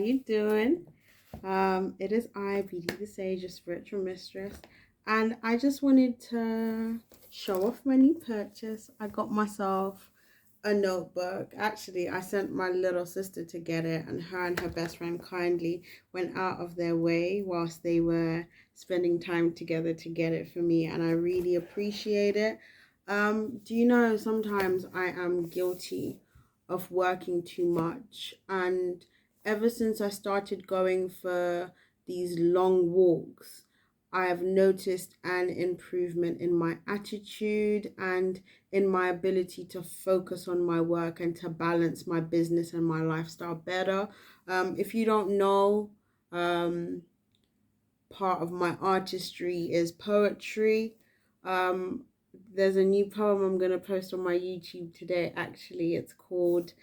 you doing? It is I, BD the Sage, your spiritual mistress, and I just wanted to show off my new purchase. I got myself a notebook. Actually, I sent my little sister to get it, and her best friend kindly went out of their way whilst they were spending time together to get it for me, and I really appreciate it. Do you know, sometimes I am guilty of working too much, and ever since I started going for these long walks, I have noticed an improvement in my attitude and in my ability to focus on my work and to balance my business and my lifestyle better. If you don't know, um, part of my artistry is poetry. Um, there's a new poem I'm going to post on my YouTube today, actually. It's called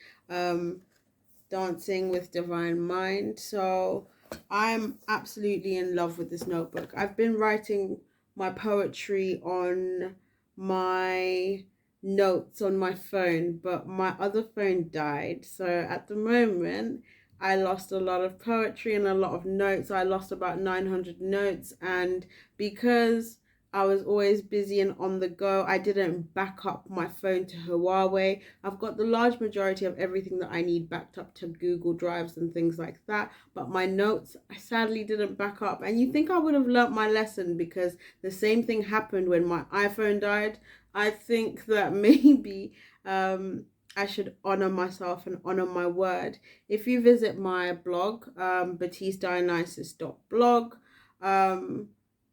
Dancing with Divine Mind. So I'm absolutely in love with this notebook. I've been writing my poetry on my notes on my phone, but my other phone died. So at the moment, I lost a lot of poetry and a lot of notes. I lost about 900 notes, and because I was always busy and on the go, I didn't back up my phone to Huawei. I've got the large majority of everything that I need backed up to Google Drives and things like that, but my notes I sadly didn't back up. And you think I would have learnt my lesson, because the same thing happened when my iPhone died. I think that maybe I should honor myself and honor my word. If you visit my blog, batistedionysus.blog,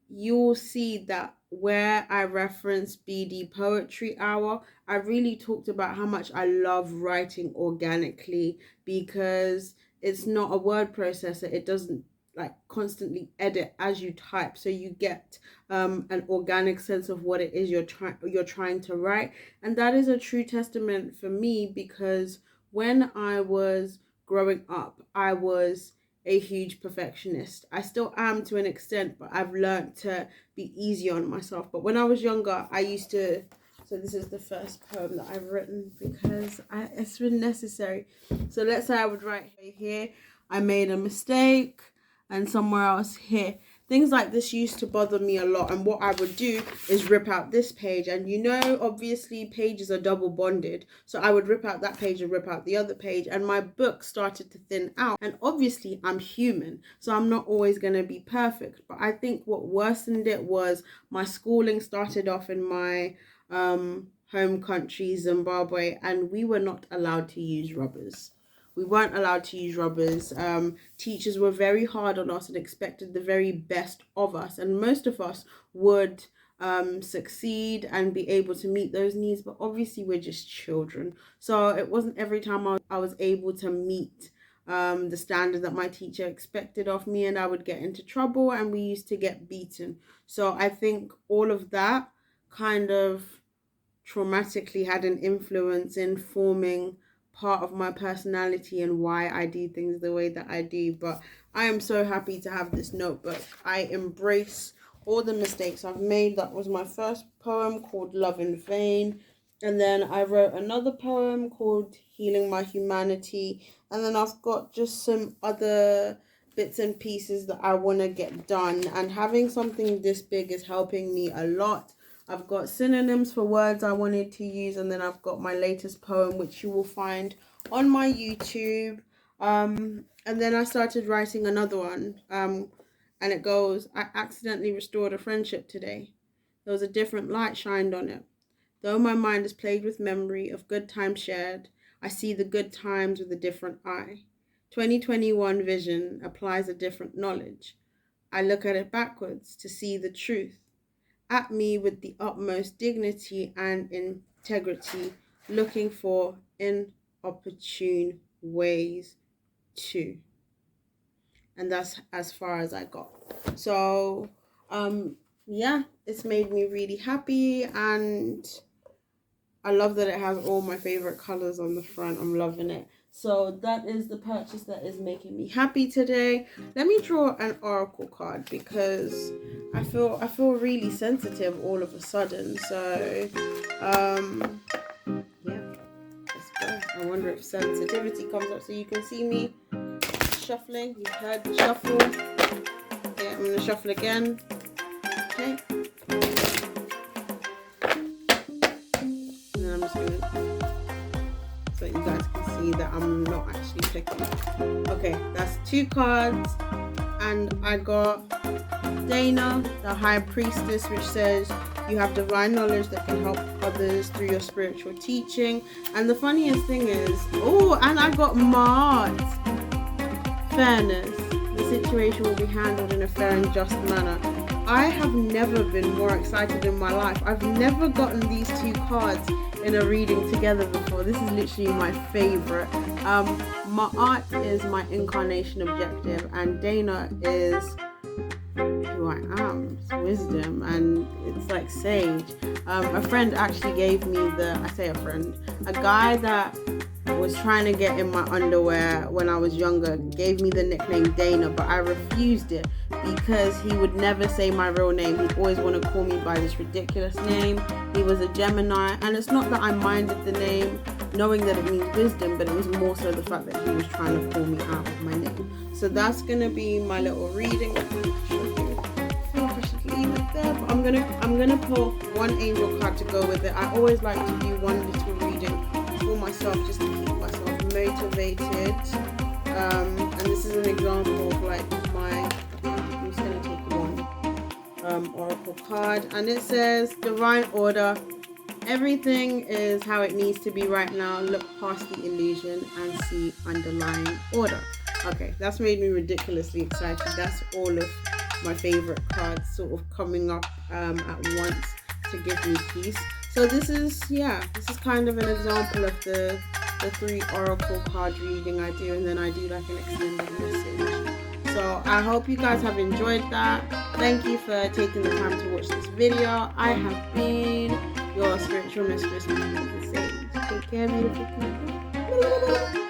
you'll see that where I reference BD Poetry Hour, I really talked about how much I love writing organically, because it's not a word processor. It doesn't like constantly edit as you type, so you get an organic sense of what it is you're trying to write. And that is a true testament for me, because when I was growing up, I was a huge perfectionist. I still am to an extent, but I've learned to be easy on myself. But when I was younger, I used to. So this is the first poem that I've written, because it's been necessary. So let's say I would write here, I made a mistake, and somewhere else here. Things like this used to bother me a lot, and what I would do is rip out this page, and obviously pages are double bonded, so I would rip out that page and rip out the other page, and my book started to thin out. And obviously I'm human, so I'm not always going to be perfect, but I think what worsened it was my schooling started off in my home country, Zimbabwe, and we were not allowed to use rubbers. We weren't allowed to use rubbers. Teachers were very hard on us and expected the very best of us. And most of us would succeed and be able to meet those needs. But obviously, we're just children. So it wasn't every time I was able to meet the standard that my teacher expected of me, and I would get into trouble, and we used to get beaten. So I think all of that kind of traumatically had an influence in forming part of my personality and why I do things the way that I do. But I am so happy to have this notebook. I embrace all the mistakes I've made. That was my first poem, called Love in Vain. And then I wrote another poem called Healing My Humanity. And then I've got just some other bits and pieces that I want to get done. And having something this big is helping me a lot. I've got synonyms for words I wanted to use, and then I've got my latest poem, which you will find on my YouTube. And then I started writing another one, and it goes, I accidentally restored a friendship today. There was a different light shined on it. Though my mind is plagued with memory of good times shared, I see the good times with a different eye. 2021 vision applies a different knowledge. I look at it backwards to see the truth. At me with the utmost dignity and integrity, looking for inopportune ways to. And that's as far as I got. So, yeah, it's made me really happy, and I love that it has all my favorite colors on the front. I'm loving it. So that is the purchase that is making me happy today. Let me draw an oracle card, because I feel really sensitive all of a sudden. So yeah, let's go. I wonder if sensitivity comes up so you can see me. shuffling. You've heard the shuffle. Okay, I'm going to shuffle again. Okay. And then I'm just going to, so you guys can see that I'm not actually picking. Okay, that's 2 cards. And I got Dana, the High Priestess, which says you have divine knowledge that can help others through your spiritual teaching. And the funniest thing is, oh, and I got Mars. Fairness. The situation will be handled in a fair and just manner. I have never been more excited in my life. I've never gotten these 2 cards in a reading together before. This is literally my favorite. My art is my incarnation objective, and Dana is who I am. It's wisdom, and it's like sage. A friend actually gave me a guy that was trying to get in my underwear when I was younger gave me the nickname Dana, but I refused it because he would never say my real name. He'd always want to call me by this ridiculous name. He was a Gemini, and it's not that I minded the name, knowing that it means wisdom, but it was more so the fact that he was trying to pull me out of my name. So that's gonna be my little reading. I feel like I should leave it there, but I'm gonna pull 1 angel card to go with it. I always like to do 1 little reading for myself just to keep myself motivated. And this is an example of like I'm just gonna take 1 oracle card, and it says divine order. Everything is how it needs to be right now. Look past the illusion and see underlying order. Okay, that's made me ridiculously excited. That's all of my favorite cards sort of coming up at once to give me peace. So this is kind of an example of the 3 oracle card reading I do, and then I do like an extended message. So I hope you guys have enjoyed that. Thank you for taking the time to watch this video. I have been your spiritual mistress, the Sage. Take care, beautiful people.